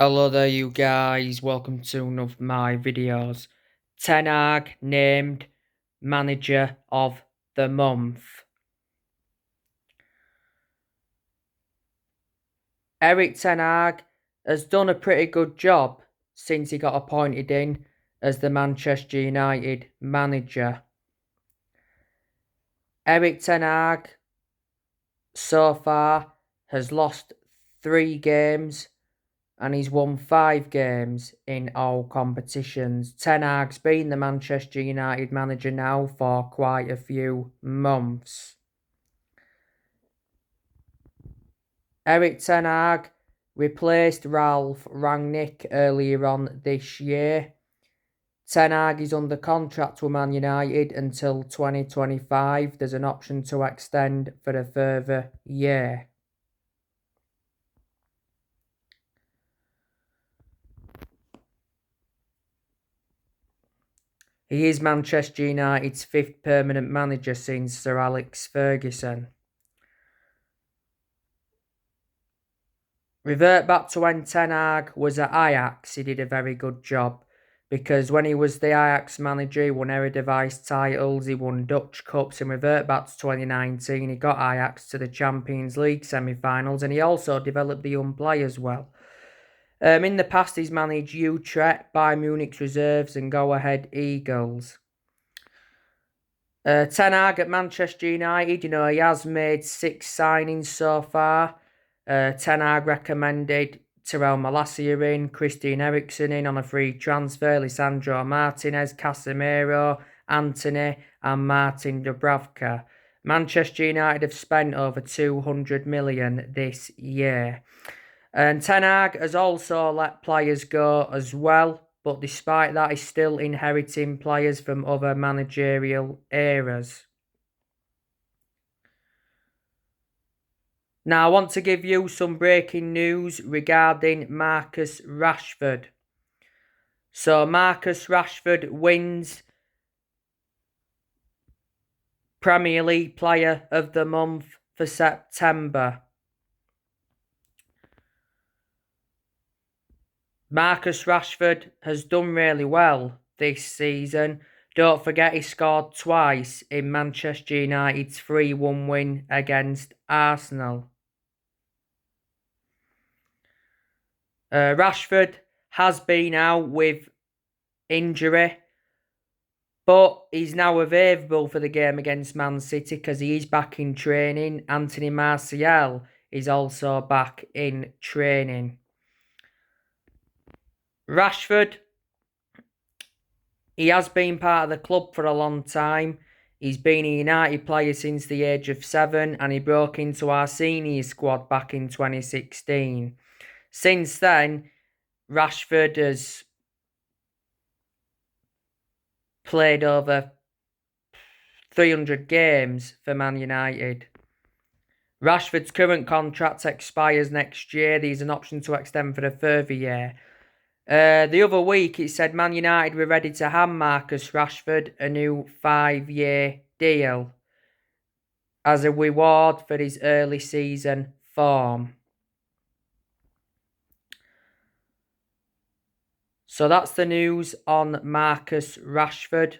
Hello there you guys, welcome to one of my videos. Ten Hag named Manager of the Month. Erik Ten Hag has done a pretty good job since he got appointed in as the Manchester United manager. Erik Ten Hag so far has lost 3 games and he's won 5 games in all competitions. Ten Hag's been the Manchester United manager now for quite a few months. Erik Ten Hag replaced Ralf Rangnick earlier on this year. Ten Hag is under contract with Man United until 2025. There's an option to extend for a further year. He is Manchester United's 5th permanent manager since Sir Alex Ferguson. Revert back to when Ten Hag was at Ajax, he did a very good job. Because when he was the Ajax manager, he won Eredivisie titles, he won Dutch Cups, and revert back to 2019, he got Ajax to the Champions League semi-finals, and he also developed the young players well. In the past, he's managed Utrecht, Bayern Munich's reserves, and Go Ahead Eagles. Ten Hag at Manchester United, he has made 6 signings so far. Ten Hag recommended Tyrell Malacia in, Christian Eriksen in on a free transfer, Lisandro Martinez, Casemiro, Antony, and Martin Dubravka. Manchester United have spent over 200 million this year. And Ten Hag has also let players go as well, but despite that, he's still inheriting players from other managerial eras. Now, I want to give you some breaking news regarding Marcus Rashford. So, Marcus Rashford wins Premier League Player of the Month for September. Marcus Rashford has done really well this season. Don't forget he scored twice in Manchester United's 3-1 win against Arsenal. Rashford has been out with injury, but he's now available for the game against Man City because he is back in training. Anthony Martial is also back in training. Rashford, he has been part of the club for a long time. He's been a United player since the age of 7 and he broke into our senior squad back in 2016. Since then, Rashford has played over 300 games for Man United. Rashford's current contract expires next year. There's an option to extend for a further year. The other week, it said Man United were ready to hand Marcus Rashford a new 5-year deal as a reward for his early season form. So that's the news on Marcus Rashford.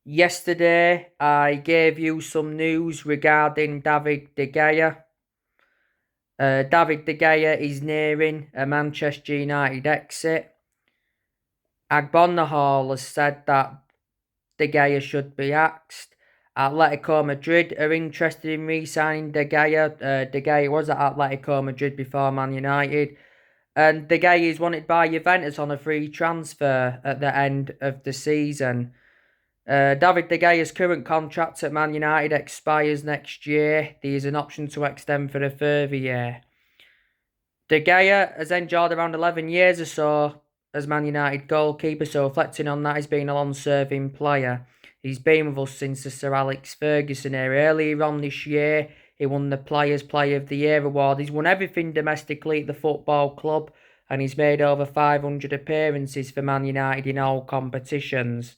Yesterday, I gave you some news regarding David De Gea. David De Gea is nearing a Manchester United exit. Agbonahal has said that De Gea should be axed. Atletico Madrid are interested in re-signing De Gea. De Gea was at Atletico Madrid before Man United. And De Gea is wanted by Juventus on a free transfer at the end of the season. David De Gea's current contract at Man United expires next year. There is an option to extend for a further year. De Gea has enjoyed around 11 years or so as Man United goalkeeper, so reflecting on that, he's been a long-serving player. He's been with us since the Sir Alex Ferguson era. Earlier on this year, he won the Players' Player of the Year award. He's won everything domestically at the football club, and he's made over 500 appearances for Man United in all competitions.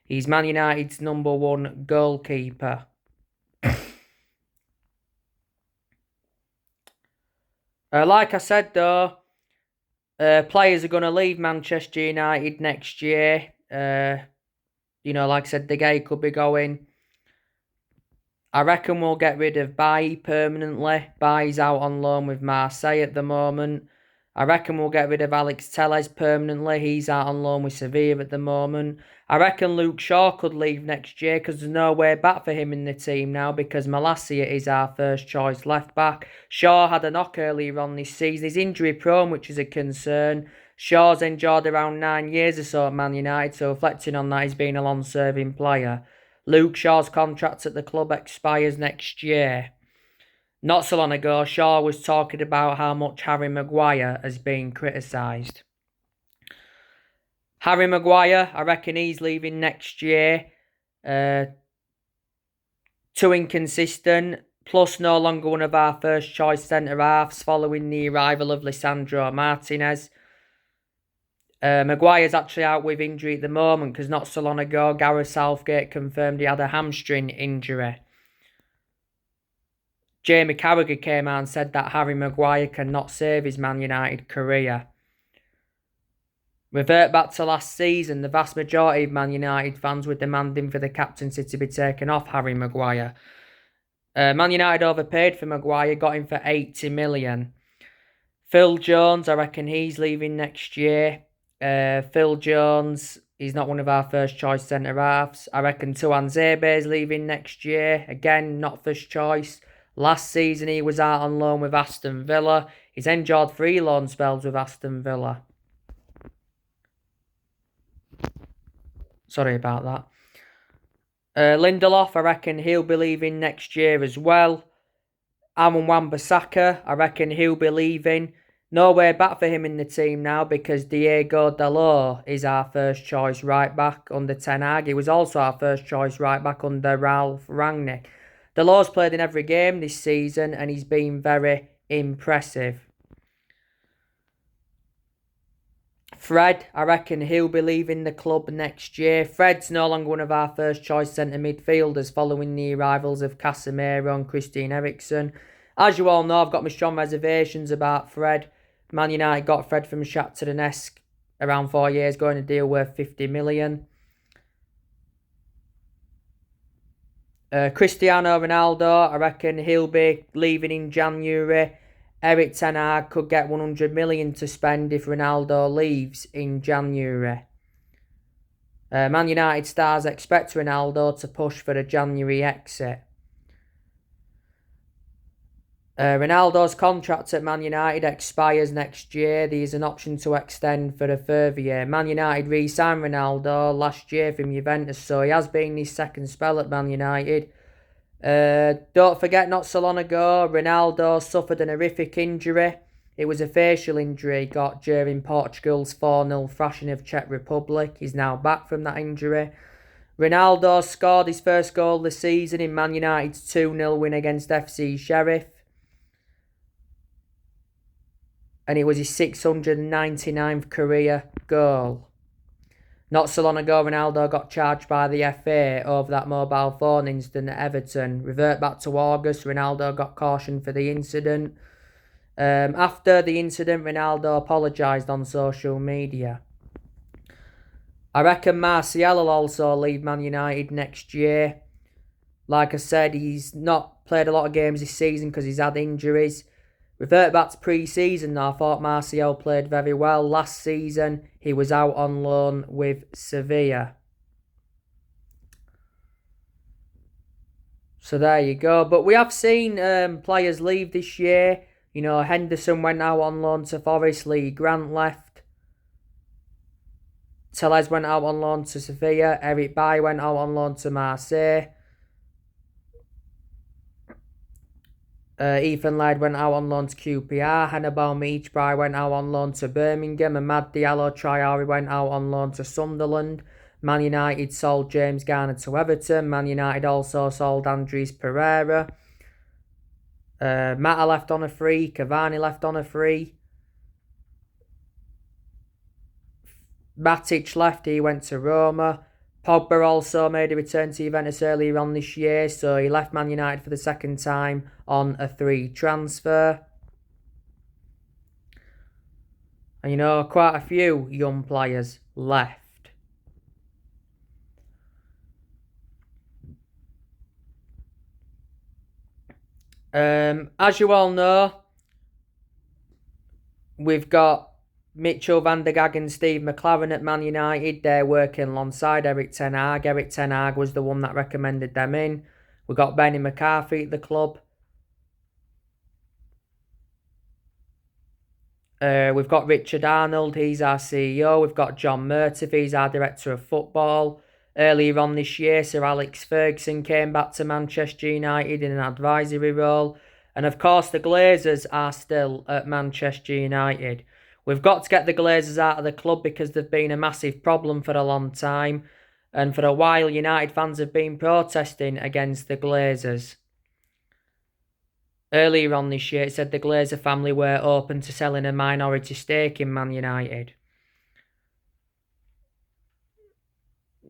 He's Man United's #1 goalkeeper. Like I said though, players are going to leave Manchester United next year. Like I said, De Gea could be going. I reckon we'll get rid of Bailly permanently. Bailly's out on loan with Marseille at the moment. I reckon we'll get rid of Alex Telles permanently. He's out on loan with Sevilla at the moment. I reckon Luke Shaw could leave next year because there's no way back for him in the team now because Malacia is our first choice left back. Shaw had a knock earlier on this season. He's injury prone, which is a concern. Shaw's enjoyed around 9 years or so at Man United, so reflecting on that, he's been a long-serving player. Luke Shaw's contract at the club expires next year. Not so long ago, Shaw was talking about how much Harry Maguire has been criticised. Harry Maguire, I reckon he's leaving next year. Too inconsistent, plus no longer one of our first choice centre-halves following the arrival of Lisandro Martinez. Maguire's actually out with injury at the moment because not so long ago, Gareth Southgate confirmed he had a hamstring injury. Jamie Carragher came out and said that Harry Maguire cannot save his Man United career. Revert back to last season, the vast majority of Man United fans were demanding for the captaincy to be taken off Harry Maguire. Man United overpaid for Maguire, got him for 80 million. Phil Jones, I reckon he's leaving next year. Phil Jones, he's not one of our first choice centre-halves. I reckon Tuan Zebe's leaving next year. Again, not first choice. Last season he was out on loan with Aston Villa. He's enjoyed 3 loan spells with Aston Villa. Sorry about that. Lindelof, I reckon he'll be leaving next year as well. Aaron Wan-Bissaka, I reckon he'll be leaving. No way back for him in the team now because Diego Dalot is our first choice right back under Ten Hag. He was also our first choice right back under Ralph Rangnick. Dalot's played in every game this season and he's been very impressive. Fred, I reckon he'll be leaving the club next year. Fred's no longer one of our first choice centre midfielders following the arrivals of Casemiro and Christian Eriksen. As you all know, I've got my strong reservations about Fred. Man United got Fred from Shakhtar Donetsk around 4 years ago in a deal worth 50 million. Cristiano Ronaldo, I reckon he'll be leaving in January. Erik Ten Hag could get 100 million to spend if Ronaldo leaves in January. Man United stars expect Ronaldo to push for a January exit. Ronaldo's contract at Man United expires next year. There's an option to extend for a further year. Man United re-signed Ronaldo last year from Juventus, so he has been his second spell at Man United. Don't forget, not so long ago, Ronaldo suffered an horrific injury. It was a facial injury he got during Portugal's 4-0 thrashing of Czech Republic. He's now back from that injury. Ronaldo scored his first goal this season in Man United's 2-0 win against FC Sheriff. And it was his 699th career goal. Not so long ago, Ronaldo got charged by the FA over that mobile phone incident at Everton. Revert back to August, Ronaldo got cautioned for the incident. After the incident, Ronaldo apologised on social media. I reckon Martial will also leave Man United next year. Like I said, he's not played a lot of games this season because he's had injuries. Revert back to pre-season though, I thought Martial played very well. Last season, he was out on loan with Sevilla. So there you go. But we have seen players leave this year. You know, Henderson went out on loan to Forest. Lee Grant left. Telles went out on loan to Sevilla. Eric Bailly went out on loan to Marseille. Ethan Laird went out on loan to QPR. Hannibal Mejbri went out on loan to Birmingham. Amad Diallo Traore went out on loan to Sunderland. Man United sold James Garner to Everton. Man United also sold Andres Pereira. Mata left on a free. Cavani left on a free. Matic left. He went to Roma. Pogba also made a return to Juventus earlier on this year, so he left Man United for the second time on a free transfer. And you know, quite a few young players left. As you all know, we've got Mitchell van der Gag and Steve McLaren at Man United. They're working alongside Eric Ten Hag. Eric Ten Hag was the one that recommended them in. We've got Benny McCarthy at the club. We've got Richard Arnold, he's our CEO. We've got John Murtaugh, he's our Director of Football. Earlier on this year, Sir Alex Ferguson came back to Manchester United in an advisory role. And of course, the Glazers are still at Manchester United. We've got to get the Glazers out of the club because they've been a massive problem for a long time. And for a while, United fans have been protesting against the Glazers. Earlier on this year, it said the Glazer family were open to selling a minority stake in Man United.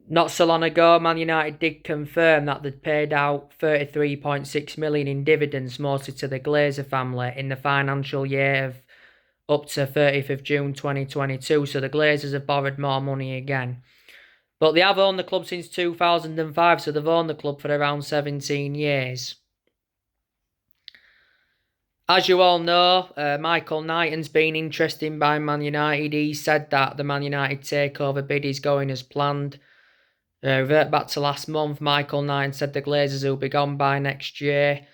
Not so long ago, Man United did confirm that they'd paid out 33.6 million in dividends, mostly to the Glazer family, in the financial year of up to 30th of June 2022. So the Glazers have borrowed more money again. But they have owned the club since 2005, so they've owned the club for around 17 years. As you all know, Michael Knighton's been interested by Man United. He said that the Man United takeover bid is going as planned. Revert back to last month, Michael Knighton said the Glazers will be gone by next year.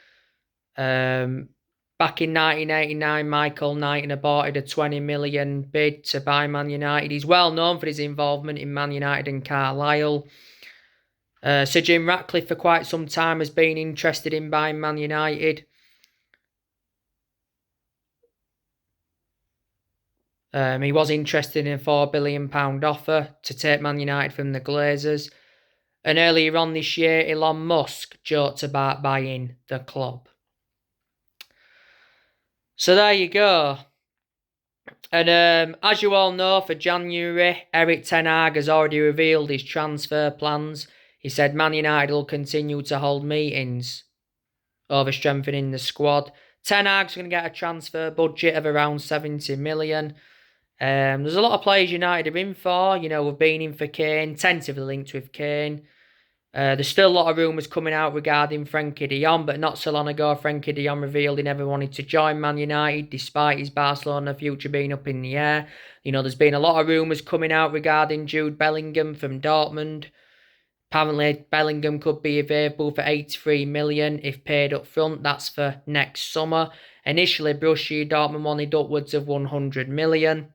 Back in 1989, Michael Knighton aborted a 20 million bid to buy Man United. He's well known for his involvement in Man United and Carlisle. Sir Jim Ratcliffe for quite some time has been interested in buying Man United. He was interested in a £4 billion offer to take Man United from the Glazers. And earlier on this year, Elon Musk joked about buying the club. So there you go. And as you all know, for January, Eric Ten Hag has already revealed his transfer plans. He said Man United will continue to hold meetings over strengthening the squad. Ten Hag's going to get a transfer budget of around 70 million. There's a lot of players United are in for. You know, we've been in for Kane, tentatively linked with Kane. There's still a lot of rumours coming out regarding Frenkie de Jong, but not so long ago, Frenkie de Jong revealed he never wanted to join Man United, despite his Barcelona future being up in the air. You know, there's been a lot of rumours coming out regarding Jude Bellingham from Dortmund. Apparently, Bellingham could be available for 83 million if paid up front. That's for next summer. Initially, Borussia Dortmund wanted upwards of 100 million.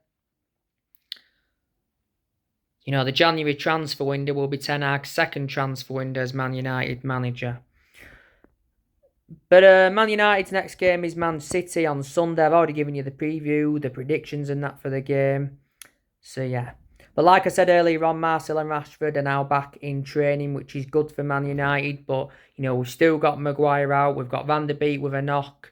You know, the January transfer window will be Ten Hag's second transfer window as Man United manager. But Man United's next game is Man City on Sunday. I've already given you the preview, the predictions and that for the game. So, yeah. But like I said earlier on, Marcel and Rashford are now back in training, which is good for Man United. But, you know, we've still got Maguire out. We've got Van der Beek with a knock.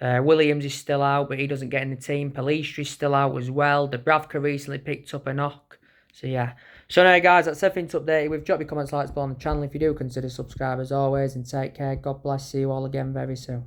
Williams is still out, but he doesn't get in the team. Palistri's still out as well. Dubravka recently picked up a knock. So, yeah. So, anyway, guys, that's everything to update with. Drop your comments, likes below on the channel if you do. Consider subscribe as always. And take care. God bless. See you all again very soon.